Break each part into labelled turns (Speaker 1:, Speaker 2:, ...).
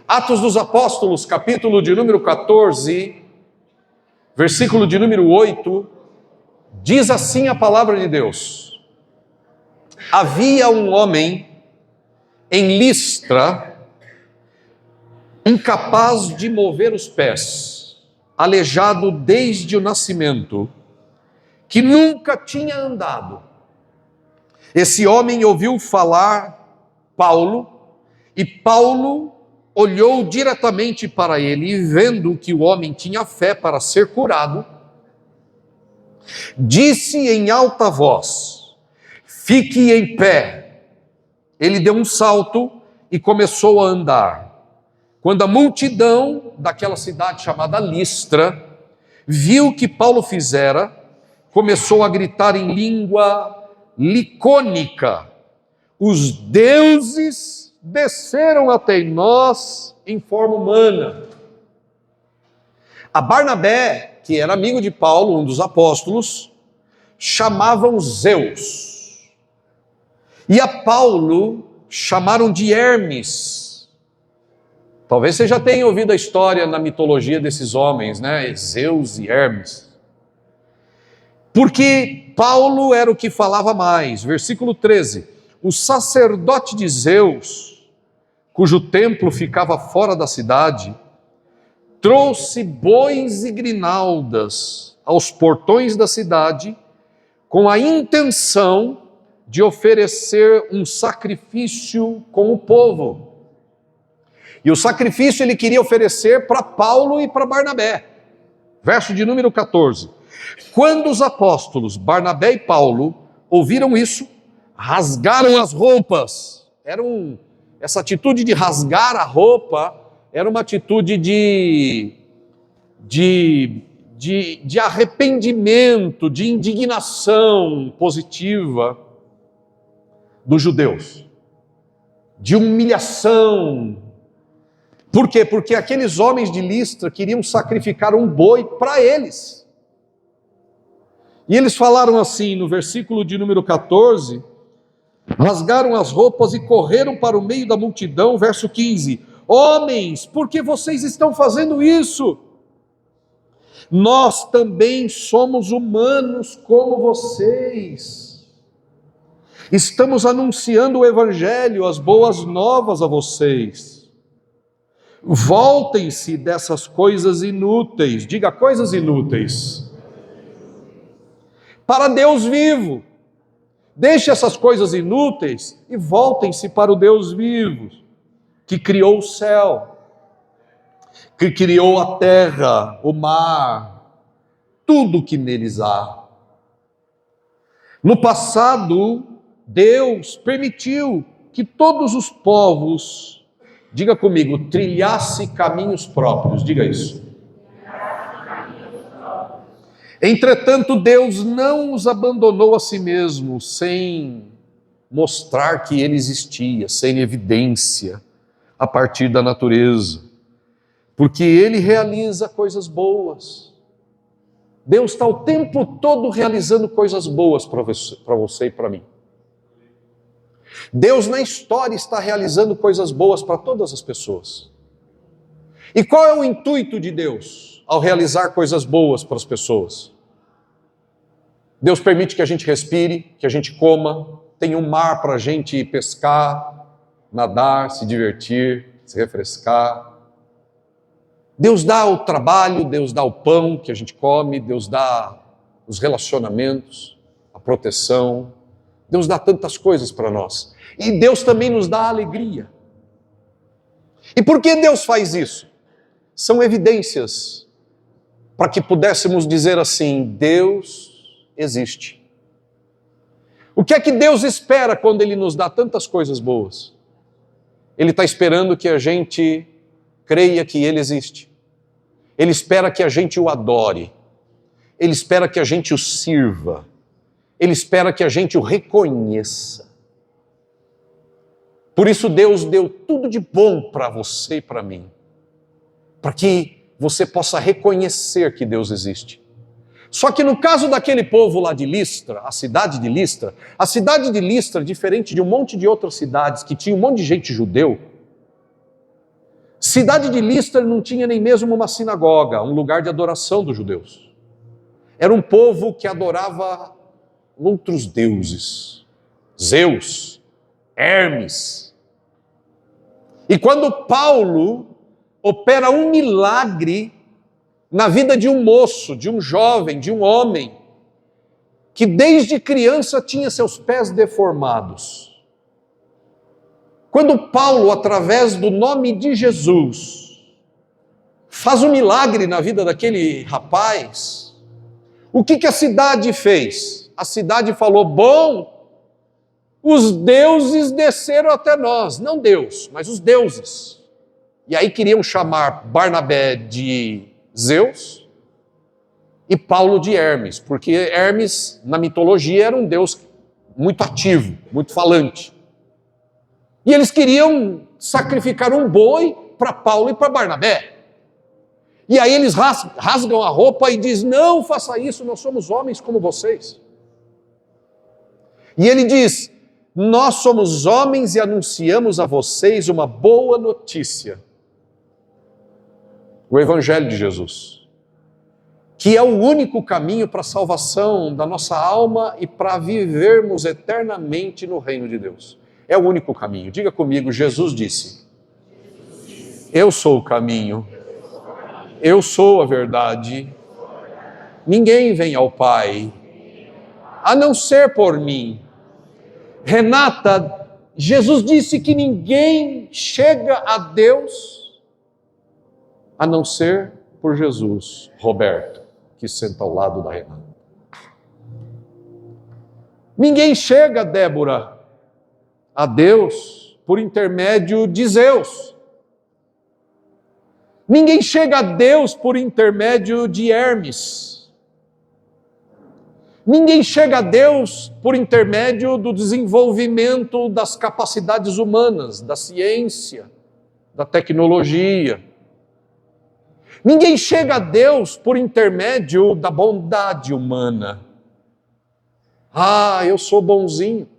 Speaker 1: Atos dos Apóstolos, capítulo de número 14, versículo de número 8, diz assim a palavra de Deus: havia um homem em Listra, incapaz de mover os pés, aleijado desde o nascimento, que nunca tinha andado. Esse homem ouviu falar Paulo, e Paulo olhou diretamente para ele, e vendo que o homem tinha fé para ser curado, disse em alta voz: fique em pé. Ele deu um salto e começou a andar. Quando a multidão daquela cidade chamada Listra viu o que Paulo fizera, começou a gritar em língua licônica: os deuses desceram até nós em forma humana. A Barnabé, que era amigo de Paulo, um dos apóstolos, chamavam Zeus. E a Paulo chamaram de Hermes. Talvez você já tenha ouvido a história na mitologia desses homens, né? Zeus e Hermes. Porque Paulo era o que falava mais. Versículo 13. O sacerdote de Zeus, cujo templo ficava fora da cidade, trouxe bois e grinaldas aos portões da cidade, com a intenção de oferecer um sacrifício com o povo. E o sacrifício ele queria oferecer para Paulo e para Barnabé. Verso de número 14. Quando os apóstolos Barnabé e Paulo ouviram isso, rasgaram as roupas. Essa atitude de rasgar a roupa era uma atitude de arrependimento, de indignação positiva dos judeus, de humilhação. Por quê? Porque aqueles homens de Listra queriam sacrificar um boi para eles. E eles falaram assim no versículo de número 14, rasgaram as roupas e correram para o meio da multidão. Verso 15, homens, por que vocês estão fazendo isso? Nós também somos humanos como vocês. Estamos anunciando o evangelho, as boas novas a vocês. Voltem-se dessas coisas inúteis, diga coisas inúteis, para Deus vivo. Deixe essas coisas inúteis e voltem-se para o Deus vivo, que criou o céu, que criou a terra, o mar, tudo que neles há. No passado, Deus permitiu que todos os povos, diga comigo, trilhasse caminhos próprios, diga isso. Entretanto, Deus não os abandonou a si mesmo, sem mostrar que Ele existia, sem evidência, a partir da natureza. Porque Ele realiza coisas boas. Deus está o tempo todo realizando coisas boas para você e para mim. Deus na história está realizando coisas boas para todas as pessoas. E qual é o intuito de Deus ao realizar coisas boas para as pessoas? Deus permite que a gente respire, que a gente coma, tem um mar para a gente pescar, nadar, se divertir, se refrescar. Deus dá o trabalho, Deus dá o pão que a gente come, Deus dá os relacionamentos, a proteção. Deus dá tantas coisas para nós. E Deus também nos dá alegria. E por que Deus faz isso? São evidências para que pudéssemos dizer assim: Deus existe. O que é que Deus espera quando Ele nos dá tantas coisas boas? Ele está esperando que a gente creia que Ele existe. Ele espera que a gente o adore. Ele espera que a gente o sirva. Ele espera que a gente o reconheça. Por isso Deus deu tudo de bom para você e para mim, para que você possa reconhecer que Deus existe. Só que no caso daquele povo lá de Listra, a cidade de Listra, diferente de um monte de outras cidades que tinha um monte de gente judeu, Cidade de Listra não tinha nem mesmo uma sinagoga, um lugar de adoração dos judeus. Era um povo que adorava outros deuses, Zeus, Hermes. E quando Paulo opera um milagre na vida de um moço, de um jovem, de um homem, que desde criança tinha seus pés deformados. Quando Paulo, através do nome de Jesus, faz um milagre na vida daquele rapaz, o que a cidade fez? A cidade falou: bom, os deuses desceram até nós, não Deus, mas os deuses. E aí queriam chamar Barnabé de Zeus e Paulo de Hermes, porque Hermes, na mitologia, era um deus muito ativo, muito falante. E eles queriam sacrificar um boi para Paulo e para Barnabé. E aí eles rasgam a roupa e dizem: não faça isso, nós somos homens como vocês. E ele diz: nós somos homens e anunciamos a vocês uma boa notícia. O Evangelho de Jesus, que é o único caminho para a salvação da nossa alma e para vivermos eternamente no reino de Deus. É o único caminho. Diga comigo: Jesus disse: eu sou o caminho, eu sou a verdade, ninguém vem ao Pai a não ser por mim. Renata, Jesus disse que ninguém chega a Deus a não ser por Jesus. Roberto, que senta ao lado da Renata. Ninguém chega, Débora, a Deus por intermédio de Zeus. Ninguém chega a Deus por intermédio de Hermes. Ninguém chega a Deus por intermédio do desenvolvimento das capacidades humanas, da ciência, da tecnologia. Ninguém chega a Deus por intermédio da bondade humana. Ah, eu sou bonzinho.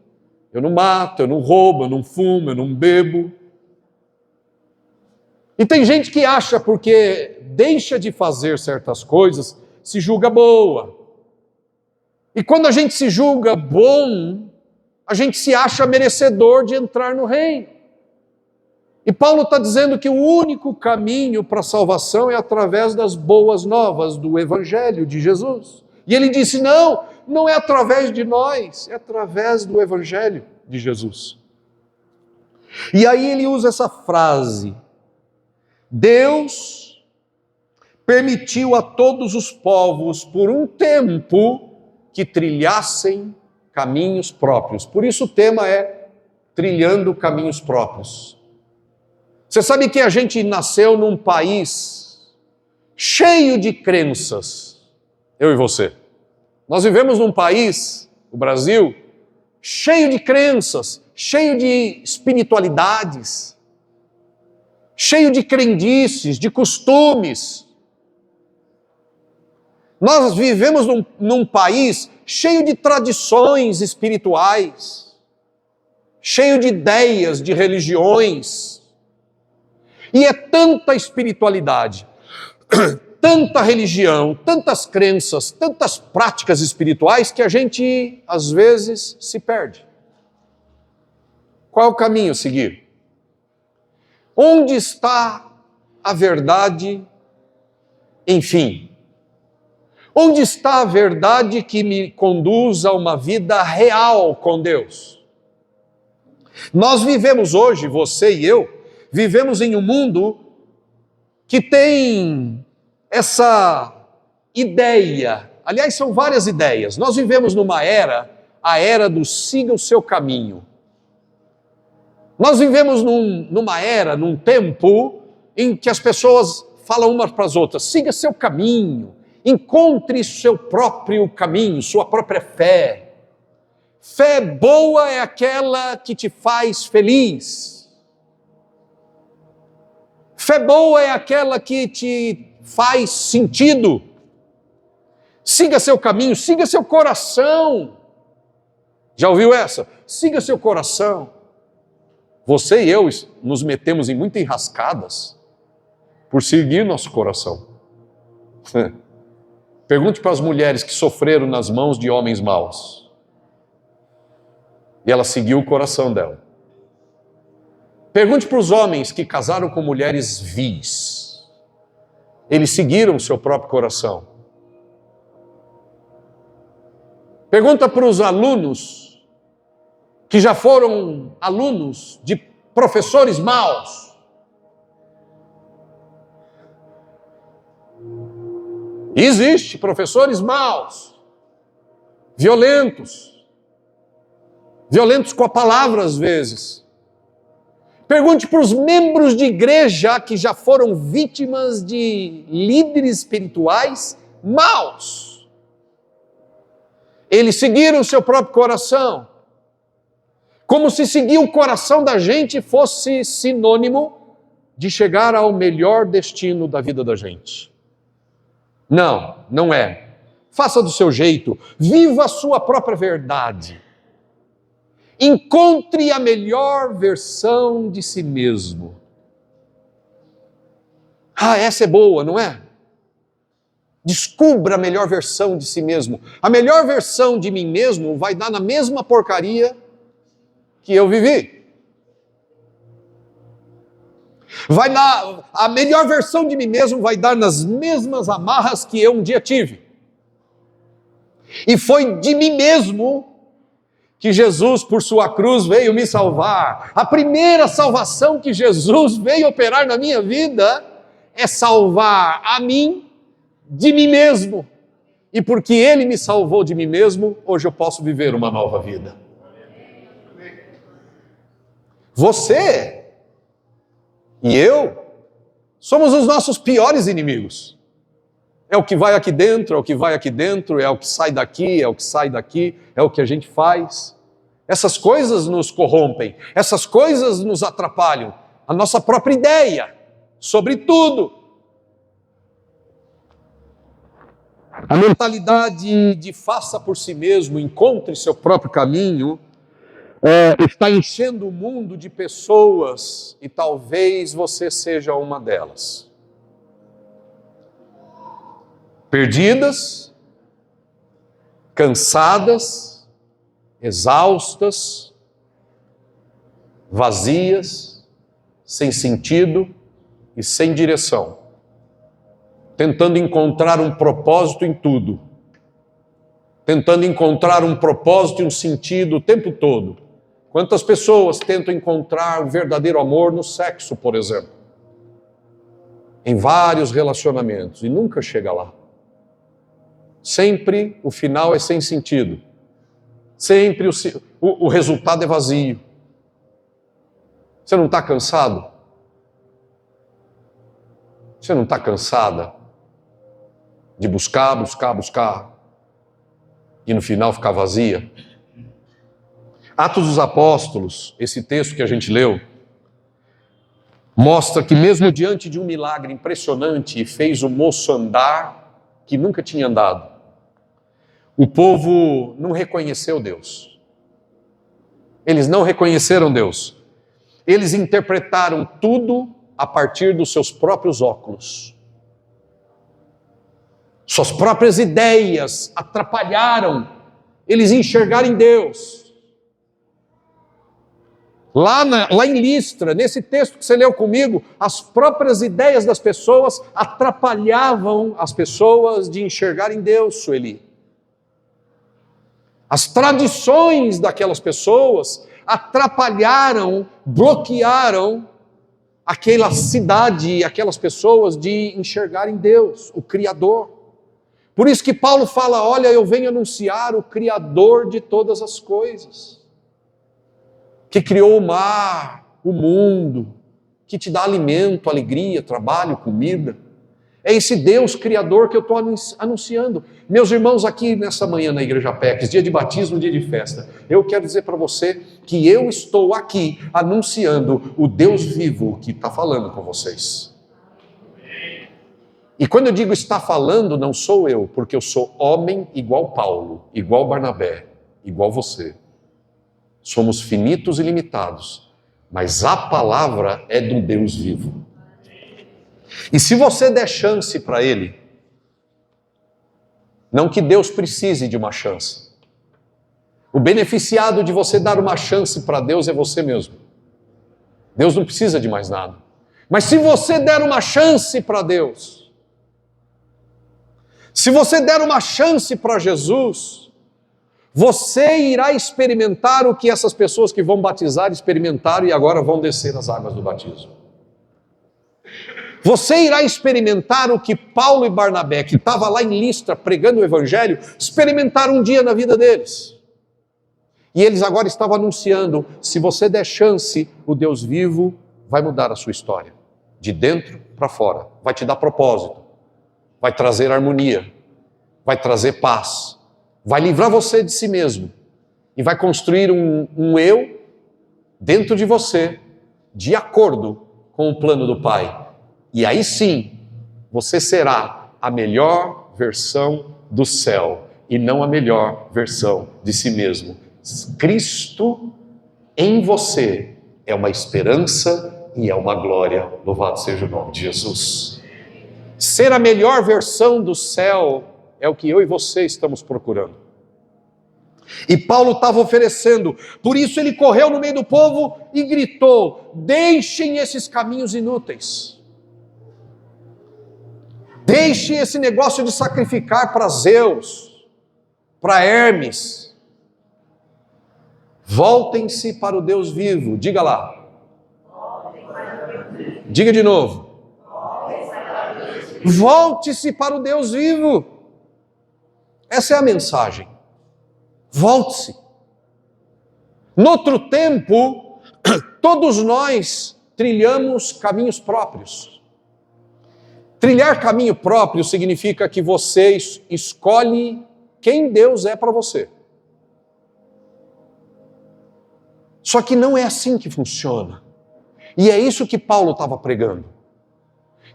Speaker 1: Eu não mato, eu não roubo, eu não fumo, eu não bebo. E tem gente que acha, porque deixa de fazer certas coisas, se julga boa. E quando a gente se julga bom, a gente se acha merecedor de entrar no reino. E Paulo está dizendo que o único caminho para a salvação é através das boas novas do Evangelho de Jesus. E ele disse: não, não é através de nós, é através do Evangelho de Jesus. E aí ele usa essa frase: Deus permitiu a todos os povos por um tempo que trilhassem caminhos próprios. Por isso o tema é trilhando caminhos próprios. Você sabe que a gente nasceu num país cheio de crenças, eu e você. Nós vivemos num país, o Brasil, cheio de crenças, cheio de espiritualidades, cheio de crendices, de costumes. Nós vivemos num país cheio de tradições espirituais, cheio de ideias, de religiões. E é tanta espiritualidade, tanta religião, tantas crenças, tantas práticas espirituais que a gente, às vezes, se perde. Qual é o caminho a seguir? Onde está a verdade, enfim? Onde está a verdade que me conduz a uma vida real com Deus? Nós vivemos hoje, você e eu, vivemos em um mundo que tem essa ideia, aliás, são várias ideias. Nós vivemos numa era, a era do siga o seu caminho. Nós vivemos numa era, num tempo, em que as pessoas falam umas para as outras: siga seu caminho, encontre seu próprio caminho, sua própria fé. Fé boa é aquela que te faz feliz. Fé boa é aquela que te faz sentido. Siga seu caminho, siga seu coração. Já ouviu essa? Siga seu coração. Você e eu nos metemos em muitas enrascadas por seguir nosso coração. Pergunte para as mulheres que sofreram nas mãos de homens maus. E ela seguiu o coração dela. Pergunte para os homens que casaram com mulheres vis. Eles seguiram o seu próprio coração. Pergunta para os alunos que já foram alunos de professores maus. Existe professores maus, violentos com a palavra às vezes. Pergunte para os membros de igreja que já foram vítimas de líderes espirituais maus. Eles seguiram o seu próprio coração, como se seguir o coração da gente fosse sinônimo de chegar ao melhor destino da vida da gente. Não, não é. Faça do seu jeito, viva a sua própria verdade. Encontre a melhor versão de si mesmo. Ah, essa é boa, não é? Descubra a melhor versão de si mesmo. A melhor versão de mim mesmo vai dar na mesma porcaria que eu vivi. A melhor versão de mim mesmo vai dar nas mesmas amarras que eu um dia tive. E foi de mim mesmo que Jesus, por sua cruz, veio me salvar. A primeira salvação que Jesus veio operar na minha vida é salvar a mim de mim mesmo. E porque Ele me salvou de mim mesmo, hoje eu posso viver uma nova vida. Você e eu somos os nossos piores inimigos. É o que vai aqui dentro, é o que vai aqui dentro, é o que sai daqui, é o que sai daqui, é o que a gente faz. Essas coisas nos corrompem, essas coisas nos atrapalham. A nossa própria ideia sobre tudo. A mentalidade de faça por si mesmo, encontre seu próprio caminho, está enchendo o mundo de pessoas e talvez você seja uma delas. Perdidas, cansadas, exaustas, vazias, sem sentido e sem direção, tentando encontrar um propósito em tudo, tentando encontrar um propósito e um sentido o tempo todo. Quantas pessoas tentam encontrar o verdadeiro amor no sexo, por exemplo, em vários relacionamentos, e nunca chega lá. Sempre o final é sem sentido. Sempre o resultado é vazio. Você não está cansado? Você não está cansada de buscar e no final ficar vazia? Atos dos Apóstolos, esse texto que a gente leu, mostra que mesmo diante de um milagre impressionante, fez o moço andar que nunca tinha andado, o povo não reconheceu Deus. Eles não reconheceram Deus. Eles interpretaram tudo a partir dos seus próprios óculos. Suas próprias ideias atrapalharam eles enxergarem Deus. Lá em Listra, nesse texto que você leu comigo, as próprias ideias das pessoas atrapalhavam as pessoas de enxergarem Deus, Sueli. As tradições daquelas pessoas atrapalharam, bloquearam aquela cidade, aquelas pessoas de enxergarem Deus, o Criador. Por isso que Paulo fala, olha, eu venho anunciar o Criador de todas as coisas, que criou o mar, o mundo, que te dá alimento, alegria, trabalho, comida. É esse Deus Criador que eu estou anunciando. Meus irmãos, aqui nessa manhã na Igreja PECs, dia de batismo, dia de festa, eu quero dizer para você que eu estou aqui anunciando o Deus vivo que está falando com vocês. E quando eu digo está falando, não sou eu, porque eu sou homem igual Paulo, igual Barnabé, igual você. Somos finitos e limitados, mas a palavra é do Deus vivo. E se você der chance para ele, não que Deus precise de uma chance. O beneficiado de você dar uma chance para Deus é você mesmo. Deus não precisa de mais nada. Mas se você der uma chance para Deus, se você der uma chance para Jesus, você irá experimentar o que essas pessoas que vão batizar experimentaram e agora vão descer as águas do batismo. Você irá experimentar o que Paulo e Barnabé, que estava lá em Listra pregando o Evangelho, experimentaram um dia na vida deles. E eles agora estavam anunciando, se você der chance, o Deus vivo vai mudar a sua história. De dentro para fora. Vai te dar propósito. Vai trazer harmonia. Vai trazer paz. Vai livrar você de si mesmo. E vai construir um eu dentro de você, de acordo com o plano do Pai. E aí sim, você será a melhor versão do céu e não a melhor versão de si mesmo. Cristo em você é uma esperança e é uma glória. Louvado seja o nome de Jesus. Ser a melhor versão do céu é o que eu e você estamos procurando. E Paulo estava oferecendo, por isso ele correu no meio do povo e gritou: deixem esses caminhos inúteis. Deixe esse negócio de sacrificar para Zeus, para Hermes. Voltem-se para o Deus vivo. Diga lá. Diga de novo. Volte-se para o Deus vivo. Essa é a mensagem. Volte-se. Noutro tempo, todos nós trilhamos caminhos próprios. Trilhar caminho próprio significa que você escolhe quem Deus é para você. Só que não é assim que funciona. E é isso que Paulo estava pregando.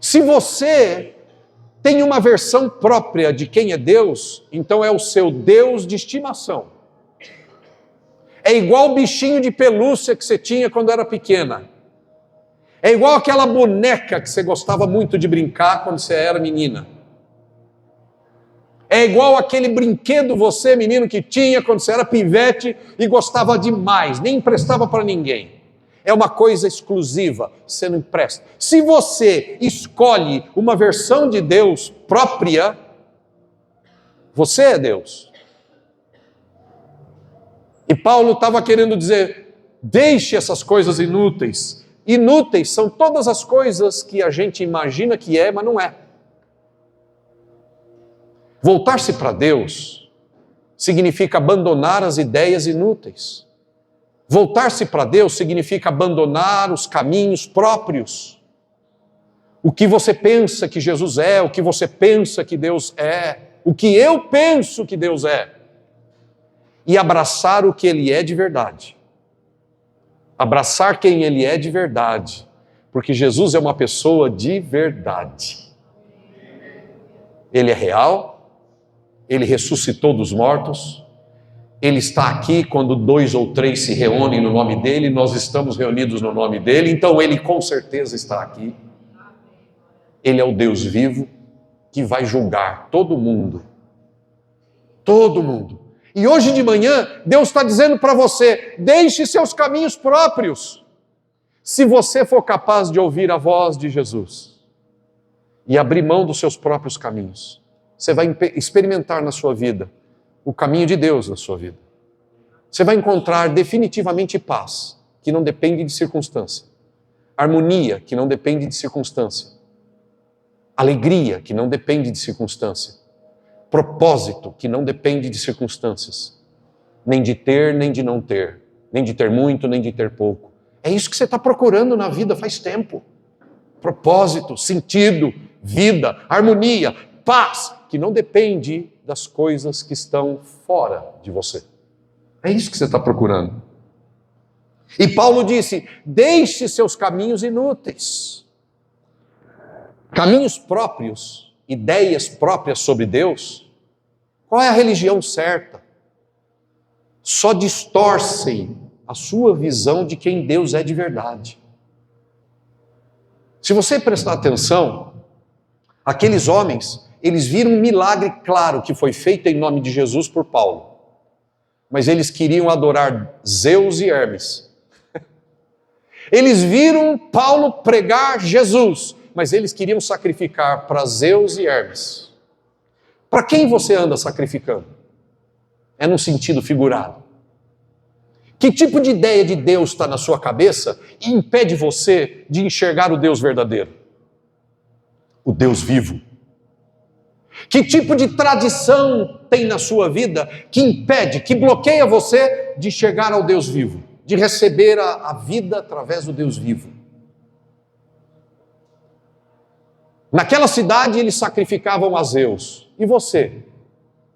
Speaker 1: Se você tem uma versão própria de quem é Deus, então é o seu Deus de estimação. É igual o bichinho de pelúcia que você tinha quando era pequena. É igual aquela boneca que você gostava muito de brincar quando você era menina. É igual aquele brinquedo você, menino, que tinha quando você era pivete e gostava demais, nem emprestava para ninguém. É uma coisa exclusiva, você não empresta. Se você escolhe uma versão de Deus própria, você é Deus. E Paulo estava querendo dizer, deixe essas coisas inúteis. Inúteis são todas as coisas que a gente imagina que é, mas não é. Voltar-se para Deus significa abandonar as ideias inúteis. Voltar-se para Deus significa abandonar os caminhos próprios. O que você pensa que Jesus é, o que você pensa que Deus é, o que eu penso que Deus é. E abraçar o que Ele é de verdade. Abraçar quem Ele é de verdade. Porque Jesus é uma pessoa de verdade. Ele é real. Ele ressuscitou dos mortos, Ele está aqui quando 2 ou 3 se reúnem no nome dEle, nós estamos reunidos no nome dEle, então Ele com certeza está aqui. Ele é o Deus vivo que vai julgar todo mundo. Todo mundo. E hoje de manhã, Deus está dizendo para você, deixe seus caminhos próprios, se você for capaz de ouvir a voz de Jesus e abrir mão dos seus próprios caminhos. Você vai experimentar na sua vida o caminho de Deus na sua vida. Você vai encontrar definitivamente paz, que não depende de circunstância. Harmonia, que não depende de circunstância. Alegria, que não depende de circunstância. Propósito, que não depende de circunstâncias. Nem de ter, nem de não ter. Nem de ter muito, nem de ter pouco. É isso que você está procurando na vida faz tempo. Propósito, sentido, vida, harmonia, paz, que não depende das coisas que estão fora de você. É isso que você está procurando. E Paulo disse, deixe seus caminhos inúteis. Caminhos próprios, ideias próprias sobre Deus. Qual é a religião certa? Só distorcem a sua visão de quem Deus é de verdade. Se você prestar atenção, Aqueles homens, eles viram um milagre claro que foi feito em nome de Jesus por Paulo. Mas eles queriam adorar Zeus e Hermes. Eles viram Paulo pregar Jesus, mas eles queriam sacrificar para Zeus e Hermes. Para quem você anda sacrificando? É num sentido figurado. Que tipo de ideia de Deus está na sua cabeça e impede você de enxergar o Deus verdadeiro? O Deus vivo. Que tipo de tradição tem na sua vida que impede, que bloqueia você de chegar ao Deus vivo, de receber a vida através do Deus vivo? Naquela cidade eles sacrificavam a Zeus. E você?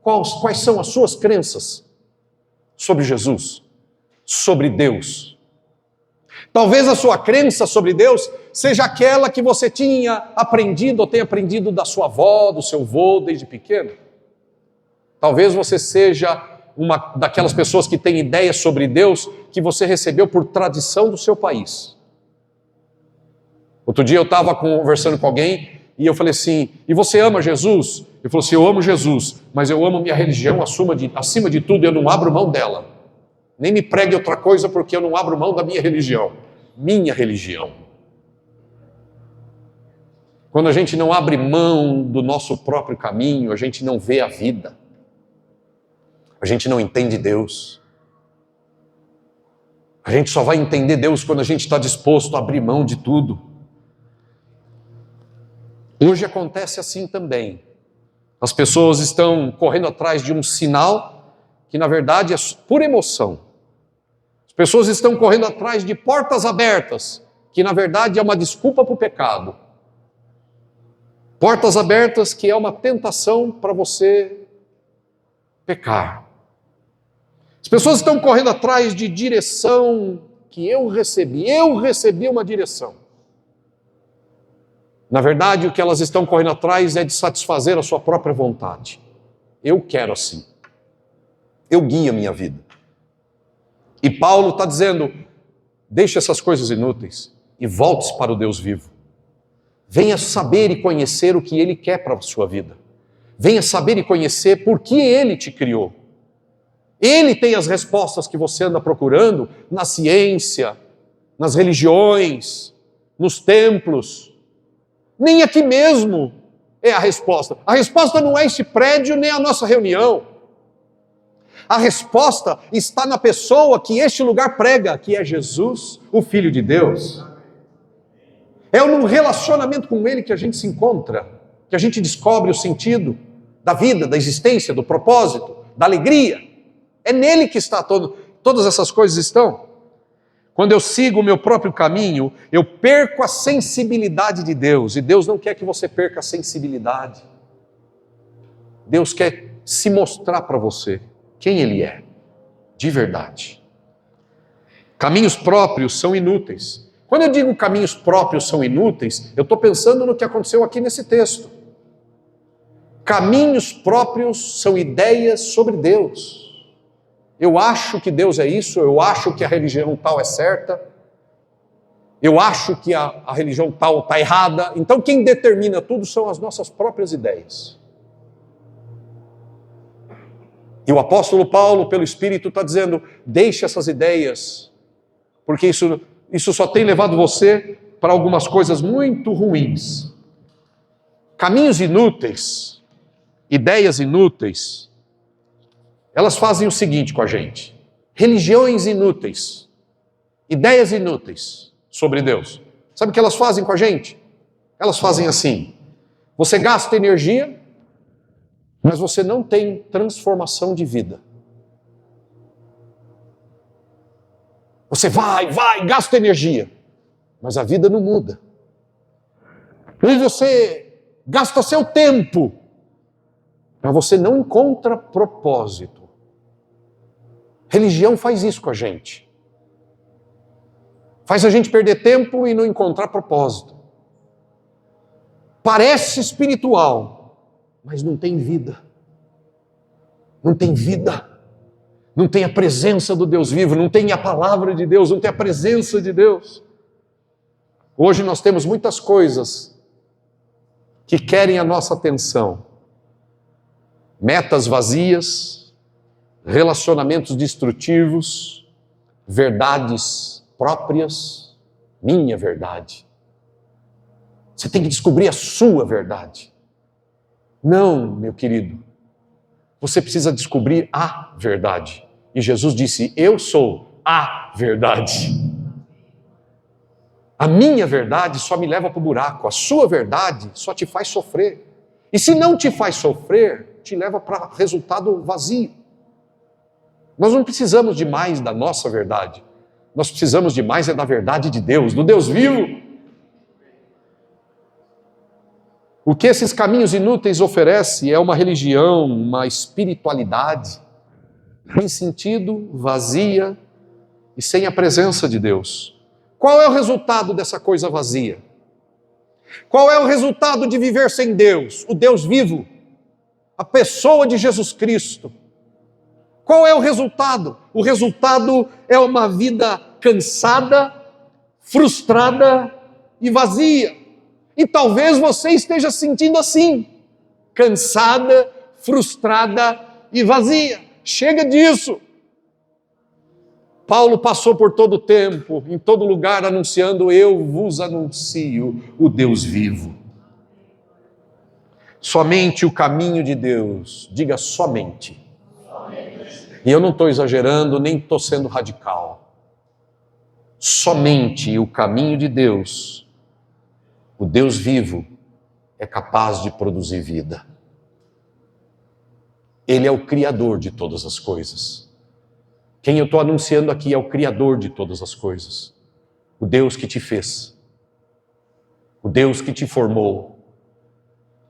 Speaker 1: Quais são as suas crenças sobre Jesus, sobre Deus? Talvez a sua crença sobre Deus seja aquela que você tinha aprendido ou tem aprendido da sua avó, do seu avô desde pequeno. Talvez você seja uma daquelas pessoas que tem ideias sobre Deus que você recebeu por tradição do seu país. Outro dia eu estava conversando com alguém e eu falei assim, e você ama Jesus? Ele falou assim, eu amo Jesus, mas eu amo minha religião acima de tudo, eu não abro mão dela. Nem me pregue outra coisa porque eu não abro mão da minha religião. Minha religião. Quando a gente não abre mão do nosso próprio caminho, a gente não vê a vida. A gente não entende Deus. A gente só vai entender Deus quando a gente está disposto a abrir mão de tudo. Hoje acontece assim também. As pessoas estão correndo atrás de um sinal que na verdade é pura emoção. As pessoas estão correndo atrás de portas abertas, que na verdade é uma desculpa para o pecado. Portas abertas que é uma tentação para você pecar. As pessoas estão correndo atrás de direção que eu recebi uma direção. Na verdade, o que elas estão correndo atrás é de satisfazer a sua própria vontade. Eu quero assim. Eu guio a minha vida. E Paulo está dizendo, deixe essas coisas inúteis e volte-se para o Deus vivo. Venha saber e conhecer o que Ele quer para a sua vida. Venha saber e conhecer por que Ele te criou. Ele tem as respostas que você anda procurando na ciência, nas religiões, nos templos. Nem aqui mesmo é a resposta. A resposta não é este prédio nem a nossa reunião. A resposta está na pessoa que este lugar prega, que é Jesus, o Filho de Deus. É num relacionamento com Ele que a gente se encontra, que a gente descobre o sentido da vida, da existência, do propósito, da alegria. É nele que está todas essas coisas estão. Quando eu sigo o meu próprio caminho, eu perco a sensibilidade de Deus. E Deus não quer que você perca a sensibilidade. Deus quer se mostrar para você quem Ele é, de verdade. Caminhos próprios são inúteis. Quando eu digo caminhos próprios são inúteis, eu estou pensando no que aconteceu aqui nesse texto. Caminhos próprios são ideias sobre Deus. Eu acho que Deus é isso, eu acho que a religião tal é certa, eu acho que a religião tal está errada. Então quem determina tudo são as nossas próprias ideias. E o apóstolo Paulo, pelo Espírito, está dizendo, deixe essas ideias, porque isso só tem levado você para algumas coisas muito ruins. Caminhos inúteis, ideias inúteis, elas fazem o seguinte com a gente. Religiões inúteis, ideias inúteis sobre Deus. Sabe o que elas fazem com a gente? Elas fazem assim. Você gasta energia, mas você não tem transformação de vida. Você vai, gasta energia, mas a vida não muda. E você gasta seu tempo, mas você não encontra propósito. Religião faz isso com a gente. Faz a gente perder tempo e não encontrar propósito. Parece espiritual, mas não tem vida. Não tem vida. Não tem a presença do Deus vivo, não tem a palavra de Deus, não tem a presença de Deus. Hoje nós temos muitas coisas que querem a nossa atenção. Metas vazias, relacionamentos destrutivos, verdades próprias, minha verdade. Você tem que descobrir a sua verdade. Não, meu querido. Você precisa descobrir a verdade. E Jesus disse: eu sou a verdade. A minha verdade só me leva para o buraco. A sua verdade só te faz sofrer. E se não te faz sofrer, te leva para resultado vazio. Nós não precisamos de mais da nossa verdade. Nós precisamos de mais da verdade de Deus, do Deus vivo. O que esses caminhos inúteis oferecem é uma religião, uma espiritualidade sem sentido, vazia e sem a presença de Deus. Qual é o resultado dessa coisa vazia? Qual é o resultado de viver sem Deus? O Deus vivo, a pessoa de Jesus Cristo. Qual é o resultado? O resultado é uma vida cansada, frustrada e vazia. E talvez você esteja sentindo assim, cansada, frustrada e vazia. Chega disso. Paulo passou por todo o tempo, em todo lugar, anunciando: eu vos anuncio o Deus vivo. Somente o caminho de Deus, diga somente. E eu não estou exagerando, nem estou sendo radical. Somente o caminho de Deus, o Deus vivo, é capaz de produzir vida. Ele é o Criador de todas as coisas. Quem eu estou anunciando aqui é o Criador de todas as coisas. O Deus que te fez. O Deus que te formou.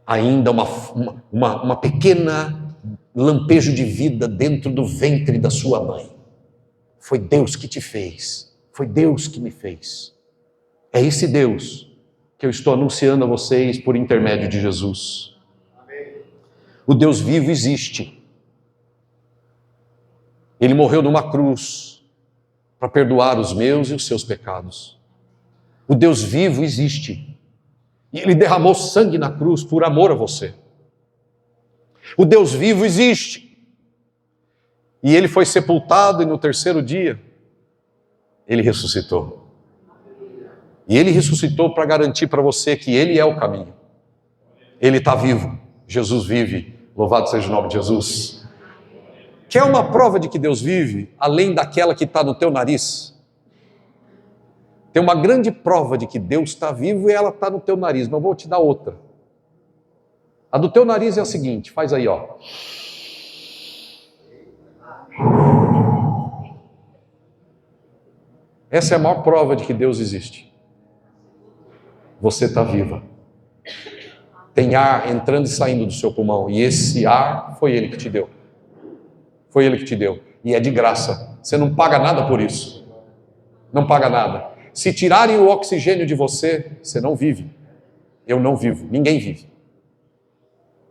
Speaker 1: Ainda uma pequena lampejo de vida dentro do ventre da sua mãe. Foi Deus que te fez. Foi Deus que me fez. É esse Deus que eu estou anunciando a vocês por intermédio de Jesus. O Deus vivo existe. Ele morreu numa cruz para perdoar os meus e os seus pecados. O Deus vivo existe. E Ele derramou sangue na cruz por amor a você. O Deus vivo existe. E Ele foi sepultado e no terceiro dia, Ele ressuscitou. E Ele ressuscitou para garantir para você que Ele é o caminho. Ele está vivo. Jesus vive. Louvado seja o nome de Jesus. Quer uma prova de que Deus vive, além daquela que está no teu nariz? Tem uma grande prova de que Deus está vivo e ela está no teu nariz, mas eu vou te dar outra. A do teu nariz é a seguinte, faz aí, ó. Essa é a maior prova de que Deus existe. Você está viva. Tem ar entrando e saindo do seu pulmão, e esse ar foi Ele que te deu. Foi Ele que te deu. E é de graça. Você não paga nada por isso. Não paga nada. Se tirarem o oxigênio de você, você não vive. Eu não vivo. Ninguém vive.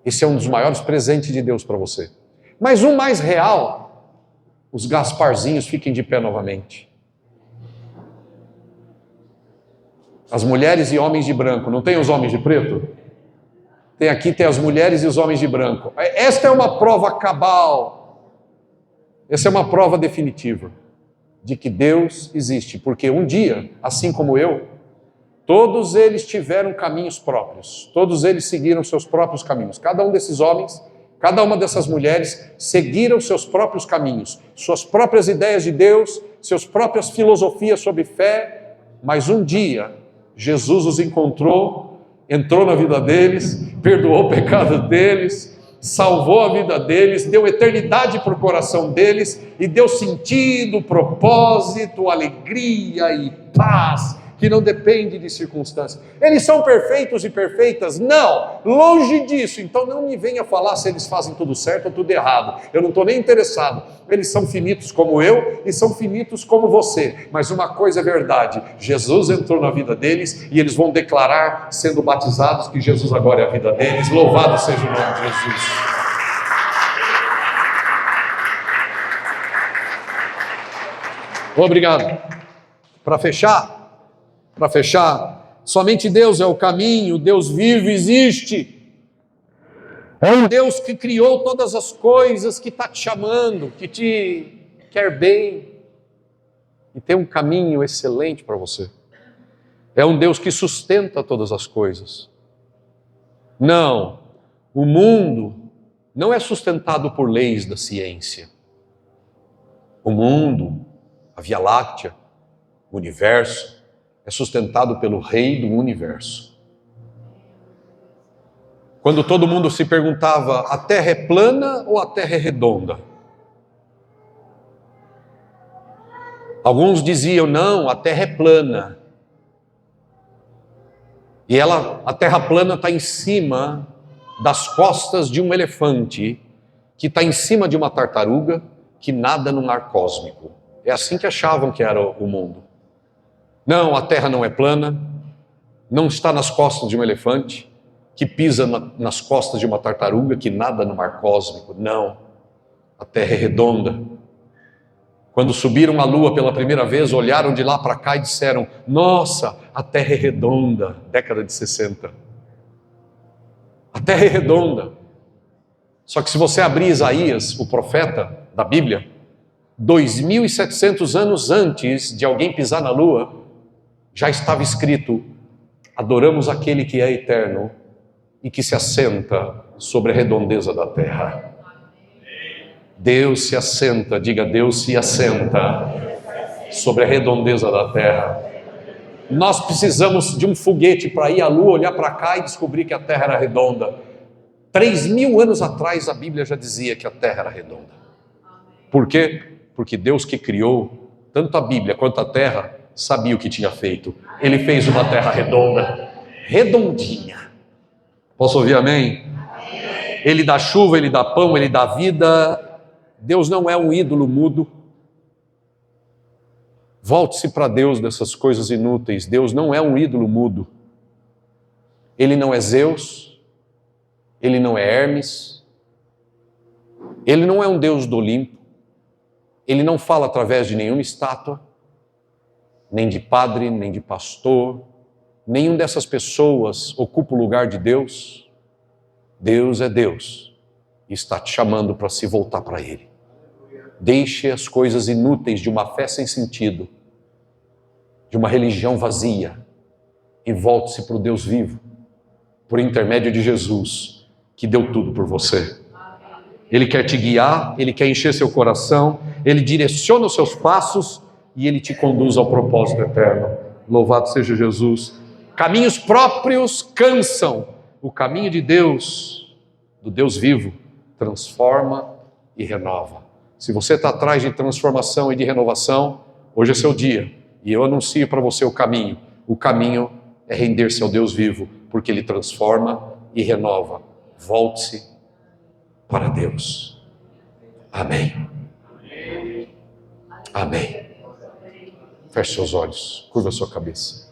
Speaker 1: Esse é um dos maiores presentes de Deus para você. Mas um mais real, os Gasparzinhos fiquem de pé novamente. As mulheres e homens de branco. Não tem os homens de preto? Tem aqui, tem as mulheres e os homens de branco. Esta é uma prova cabal. Essa é uma prova definitiva de que Deus existe, porque um dia, assim como eu, todos eles tiveram caminhos próprios, todos eles seguiram seus próprios caminhos. Cada um desses homens, cada uma dessas mulheres seguiram seus próprios caminhos, suas próprias ideias de Deus, suas próprias filosofias sobre fé, mas um dia Jesus os encontrou, entrou na vida deles, perdoou o pecado deles, salvou a vida deles, deu eternidade para o coração deles e deu sentido, propósito, alegria e paz que não depende de circunstâncias. Eles são perfeitos e perfeitas? Não, longe disso. Então não me venha falar se eles fazem tudo certo ou tudo errado. Eu não estou nem interessado. Eles são finitos como eu e são finitos como você. Mas uma coisa é verdade, Jesus entrou na vida deles e eles vão declarar, sendo batizados, que Jesus agora é a vida deles. Louvado seja o nome de Jesus. Obrigado. Para fechar, Somente Deus é o caminho, Deus vivo existe. É um Deus que criou todas as coisas, que está te chamando, que te quer bem e tem um caminho excelente para você. É um Deus que sustenta todas as coisas. Não, o mundo não é sustentado por leis da ciência. O mundo, a Via Láctea, o universo, é sustentado pelo Rei do Universo. Quando todo mundo se perguntava, a Terra é plana ou a Terra é redonda? Alguns diziam, não, a Terra é plana. E a Terra plana está em cima das costas de um elefante, que está em cima de uma tartaruga, que nada no mar cósmico. É assim que achavam que era o mundo. Não, a Terra não é plana, não está nas costas de um elefante, que pisa nas costas de uma tartaruga, que nada no mar cósmico. Não, a Terra é redonda. Quando subiram à Lua pela primeira vez, olharam de lá para cá e disseram, nossa, a Terra é redonda, década de 60. A Terra é redonda. Só que se você abrir Isaías, o profeta da Bíblia, 2.700 anos antes de alguém pisar na Lua, já estava escrito, adoramos aquele que é eterno e que se assenta sobre a redondeza da terra. Deus se assenta, diga, Deus se assenta sobre a redondeza da terra. Nós precisamos de um foguete para ir à Lua, olhar para cá e descobrir que a Terra era redonda. 3.000 anos atrás a Bíblia já dizia que a Terra era redonda. Por quê? Porque Deus que criou tanto a Bíblia quanto a Terra sabia o que tinha feito. Ele fez uma Terra redonda, redondinha. Posso ouvir amém? Ele dá chuva, Ele dá pão, Ele dá vida. Deus não é um ídolo mudo. Volte-se para Deus dessas coisas inúteis. Deus não é um ídolo mudo. Ele não é Zeus, Ele não é Hermes, Ele não é um Deus do Olimpo, Ele não fala através de nenhuma estátua, nem de padre, nem de pastor, nenhum dessas pessoas ocupa o lugar de Deus. Deus é Deus e está te chamando para se voltar para Ele. Deixe as coisas inúteis de uma fé sem sentido, de uma religião vazia, e volte-se para o Deus vivo, por intermédio de Jesus, que deu tudo por você. Ele quer te guiar, Ele quer encher seu coração, Ele direciona os seus passos e Ele te conduz ao propósito eterno. Louvado seja Jesus. Caminhos próprios cansam. O caminho de Deus, do Deus vivo, transforma e renova. Se você está atrás de transformação e de renovação, hoje é seu dia. E eu anuncio para você o caminho. O caminho é render-se ao Deus vivo, porque Ele transforma e renova. Volte-se para Deus. Amém. Amém. Feche seus olhos, curva sua cabeça.